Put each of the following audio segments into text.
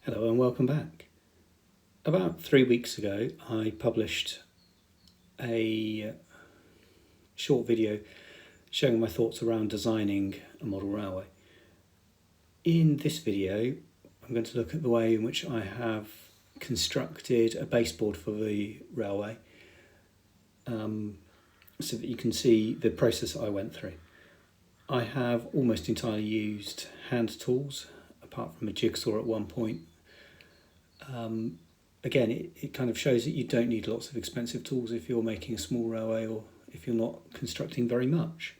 Hello and welcome back. About 3 weeks ago, I published a short video showing my thoughts around designing a model railway. In this video, I'm going to look at the way in which I have constructed a baseboard for the railway so that you can see the process I went through. I have almost entirely used hand tools, apart from a jigsaw at one point. Again, it kind of shows that you don't need lots of expensive tools if you're making a small railway or if you're not constructing very much.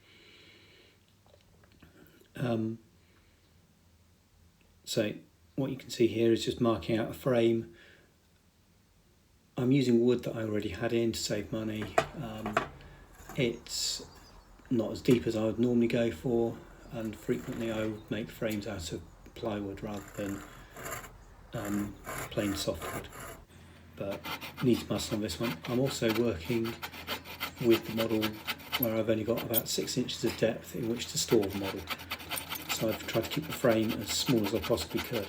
So what you can see here is just marking out a frame. I'm using wood that I already had in to save money. It's not as deep as I would normally go for, and frequently I would make frames out of plywood rather than plain softwood, but needs must on this one. I'm also working with the model where I've only got about 6 inches of depth in which to store the model, so I've tried to keep the frame as small as I possibly could.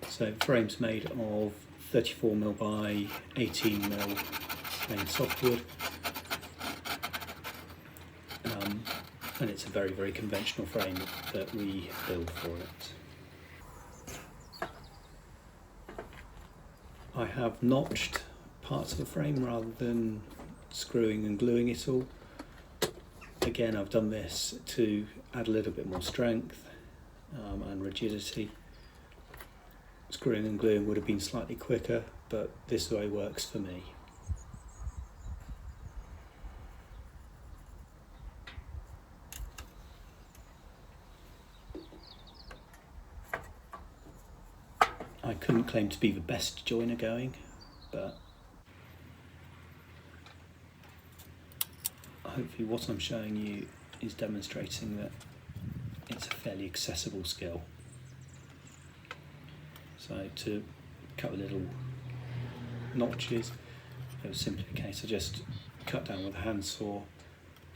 So the frame's made of 34mm by 18mm plain softwood, and it's a very, very conventional frame that we build for it. I have notched parts of the frame rather than screwing and gluing it all. Again, I've done this to add a little bit more strength and rigidity. Screwing and gluing would have been slightly quicker, but this way works for me. I couldn't claim to be the best joiner going, but hopefully what I'm showing you is demonstrating that it's a fairly accessible skill. So to cut the little notches, it was simply a case of just cut down with a handsaw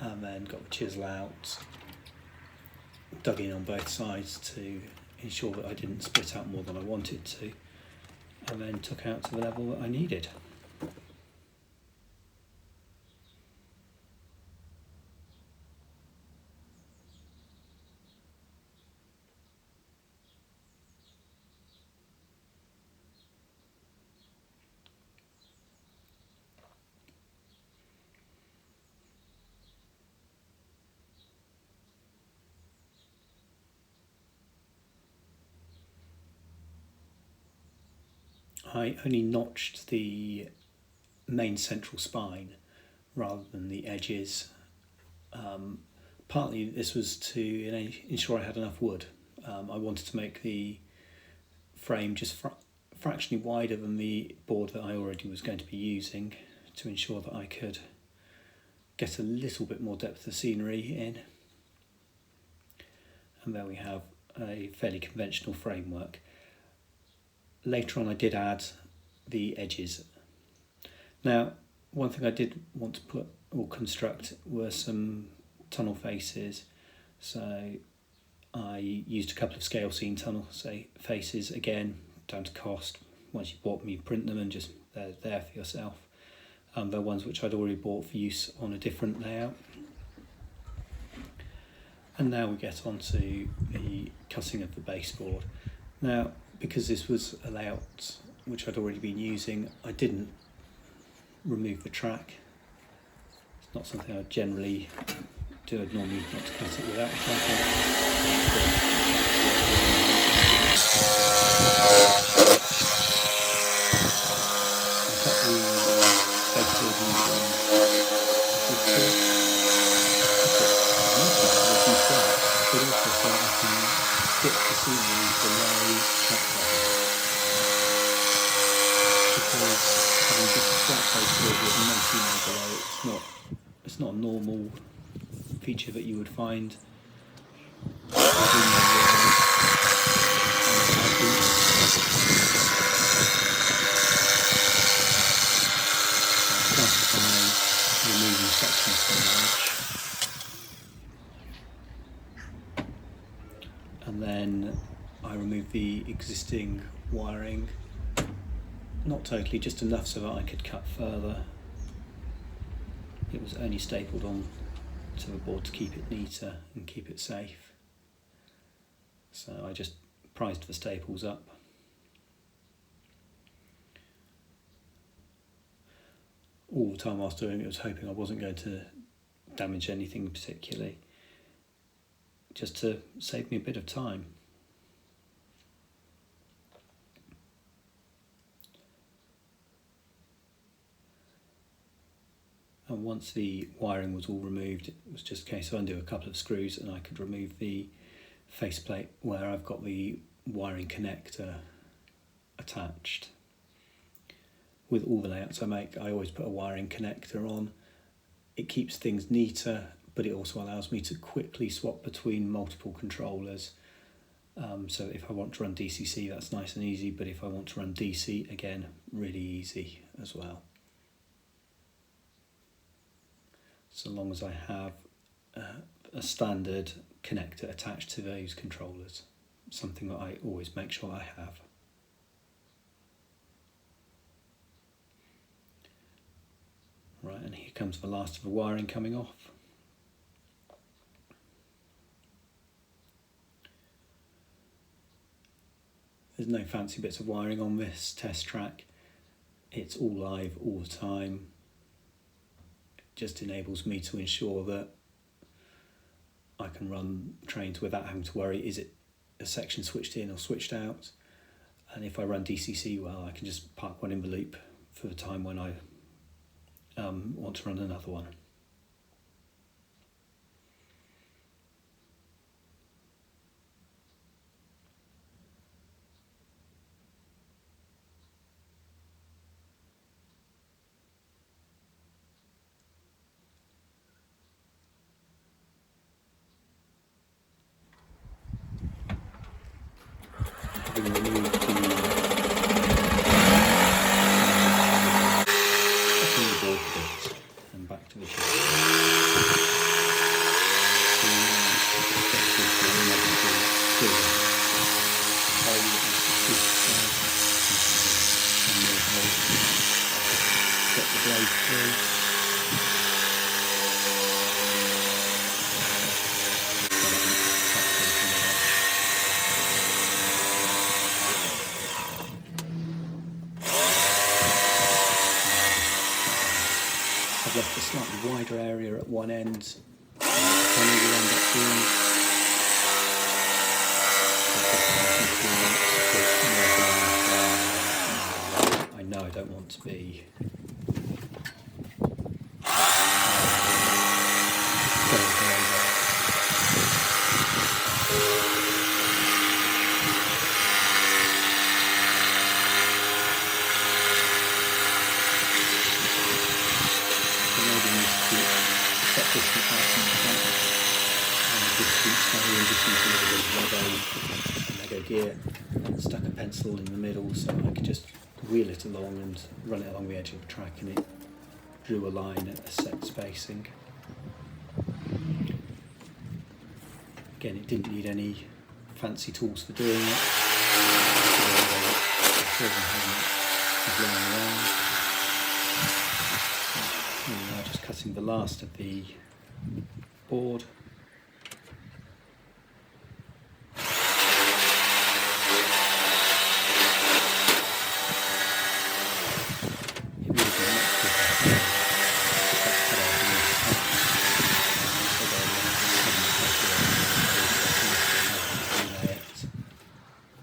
and then got the chisel out, dug in on both sides to ensure that I didn't split out more than I wanted to, and then took out to the level that I needed. I only notched the main central spine rather than the edges. Partly this was to ensure I had enough wood. I wanted to make the frame just fractionally wider than the board that I already was going to be using, to ensure that I could get a little bit more depth of scenery in. And there we have a fairly conventional framework. Later on I did add the edges. Now, one thing I did want to put or construct were some tunnel faces, so I used a couple of scale scene tunnel faces, again down to cost. Once you bought them, you print them and just they're there for yourself. They're ones which I'd already bought for use on a different layout. And now we get on to the cutting of the baseboard. Now, because this was a layout which I'd already been using, I didn't remove the track. It's not something I generally do. I'd normally not to cut it without the track the scenery below track level, because having just a flat baseboard with no scenery below, it's not a normal feature that you would find within by removing sections from the edge. And then I removed the existing wiring, not totally, just enough so that I could cut further. It was only stapled on to the board to keep it neater and keep it safe. So I just prized the staples up. All the time I was doing it, I was hoping I wasn't going to damage anything particularly, just to save me a bit of time. And once the wiring was all removed, it was just a case of undo a couple of screws and I could remove the faceplate where I've got the wiring connector attached. With all the layouts I make, I always put a wiring connector on. It keeps things neater, but it also allows me to quickly swap between multiple controllers. So if I want to run DCC, that's nice and easy, but if I want to run DC, again, really easy as well. So long as I have a standard connector attached to those controllers, something that I always make sure I have. Right, and here comes the last of the wiring coming off. There's no fancy bits of wiring on this test track. It's all live all the time. It just enables me to ensure that I can run trains without having to worry, is it a section switched in or switched out? And if I run DCC, well, I can just park one in the loop for the time when I want to run another one. Having removed the board bits and back to the ship. Get the blade through. I've left a slightly wider area at one end. I know I don't want to be Lego gear and stuck a pencil in the middle so I could just wheel it along and run it along the edge of the track, and it drew a line at a set spacing. Again, it didn't need any fancy tools for doing it. And now just cutting the last of the board.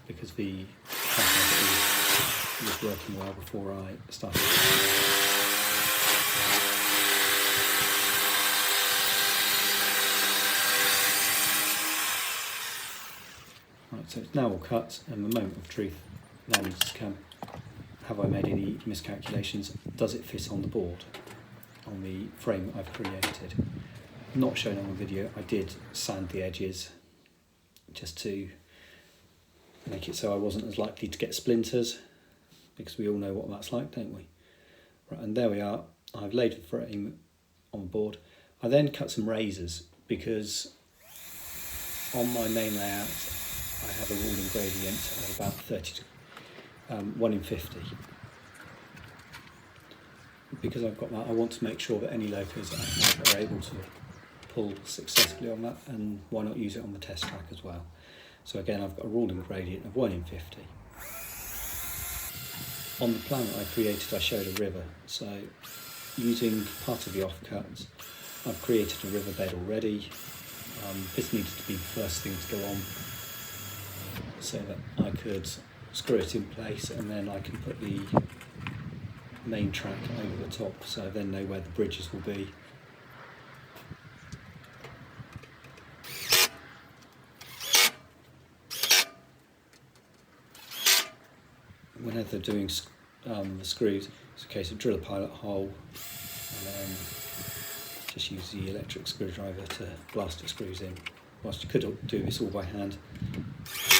Because the was working well before I started. Right, so it's now all cut, and the moment of truth now needs to come. Have I made any miscalculations? Does it fit on the board, on the frame I've created? Not shown on the video, I did sand the edges just to make it so I wasn't as likely to get splinters, because we all know what that's like, don't we? Right, and there we are. I've laid the frame on the board. I then cut some razors because on my main layout I have a ruling gradient of about 30 to 1 in 50. Because I've got that, I want to make sure that any locos I have are able to pull successfully on that, and why not use it on the test track as well. So again, I've got a ruling gradient of 1 in 50. On the plan that I created, I showed a river. So using part of the offcuts, I've created a riverbed already. This needed to be the first thing to go on so that I could screw it in place, and then I can put the main track over the top, so I then know where the bridges will be. Whenever doing the screws, it's a case of drill a pilot hole and then just use the electric screwdriver to blast the screws in. Whilst you could do this all by hand,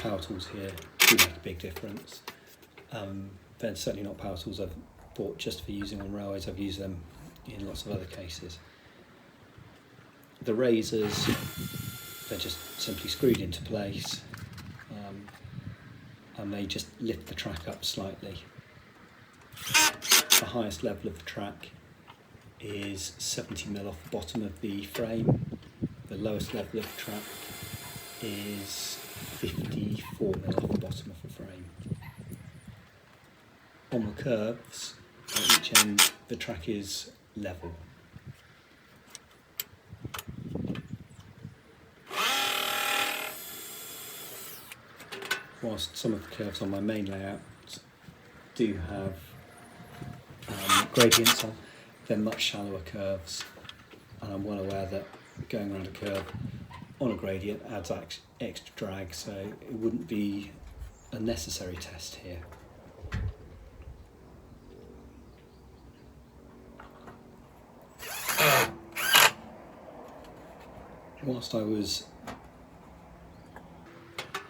power tools here do make a big difference. They're certainly not power tools I've bought just for using on railways. I've used them in lots of other cases. The razors, they're just simply screwed into place, and they just lift the track up slightly. The highest level of the track is 70mm off the bottom of the frame. The lowest level of the track is 54mm off the bottom of the frame. On the curves at each end, the track is level. Whilst some of the curves on my main layout do have gradients on, they're much shallower curves, and I'm well aware that going around a curve on a gradient adds extra drag, so it wouldn't be a necessary test here. Whilst I was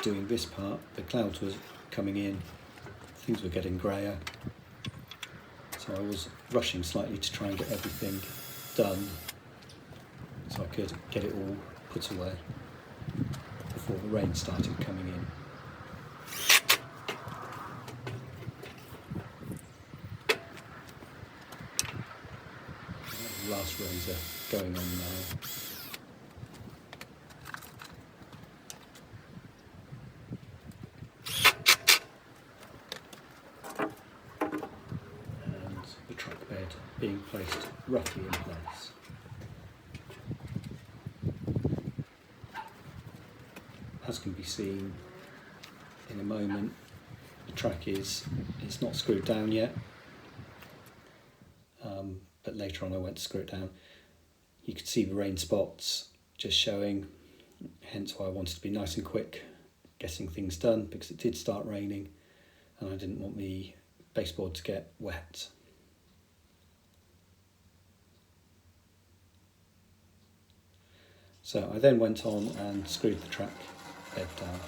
doing this part, the clouds were coming in, things were getting greyer, so I was rushing slightly to try and get everything done so I could get it all put away before the rain started coming in. The last razor going on now. Being placed roughly in place. As can be seen in a moment, the track it's not screwed down yet, but later on I went to screw it down. You could see the rain spots just showing, hence why I wanted to be nice and quick getting things done, because it did start raining and I didn't want the baseboard to get wet. So I then went on and screwed the track bed down,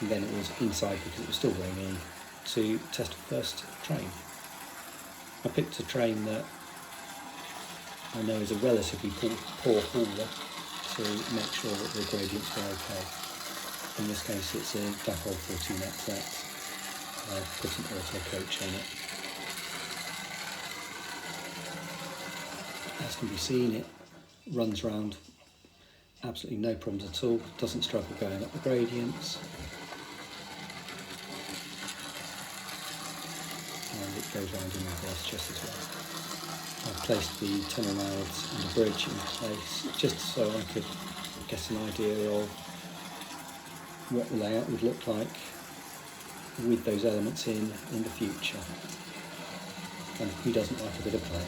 and then it was inside, because it was still raining, to test the first train. I picked a train that I know is a relatively poor hauler to make sure that the gradients were okay. In this case it's a Dacol 14XX. I've put an auto coach on it. As can be seen, it runs round absolutely no problems at all, doesn't struggle going up the gradients, and it goes round in reverse just as well. I've placed the tunnel mouths and the bridge in place just so I could get an idea of what the layout would look like with those elements in the future. And who doesn't like a bit of playing?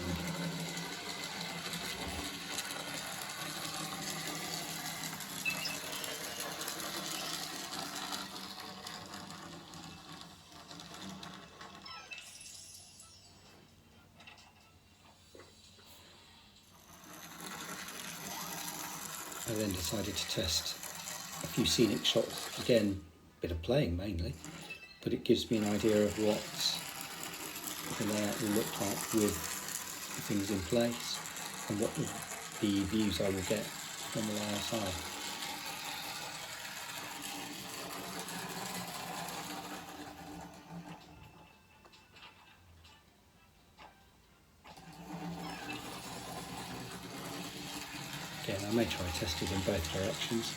I then decided to test a few scenic shots, again, a bit of playing mainly, but it gives me an idea of what the layout will look like with things in place and what the views I will get from the layout are. I may try test it in both directions.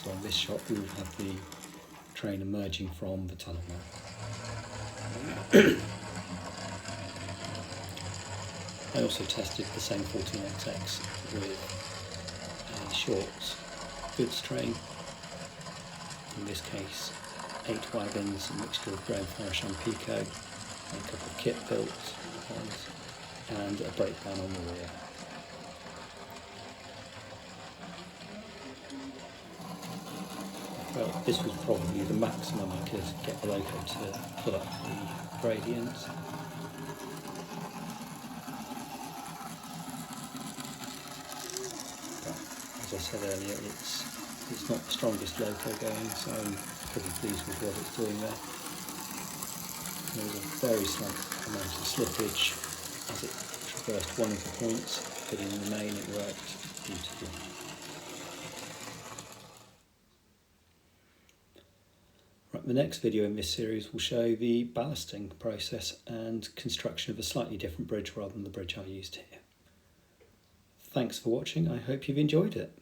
So on this shot we will have the train emerging from the tunnel now. I also tested the same 14XX with a short goods train, in this case 8 wagons, a mixture of Graham Farish and Pico, and a couple of kit built ones, and a breakdown on the rear. Well, this was probably the maximum I could get the loco to pull up the gradients. But as I said earlier, it's not the strongest loco going, so I'm pretty pleased with what it's doing there. There was a very slight amount of slippage as it traversed one of the points, but in the main it worked beautifully. Right, the next video in this series will show the ballasting process and construction of a slightly different bridge rather than the bridge I used here. Thanks for watching, I hope you've enjoyed it.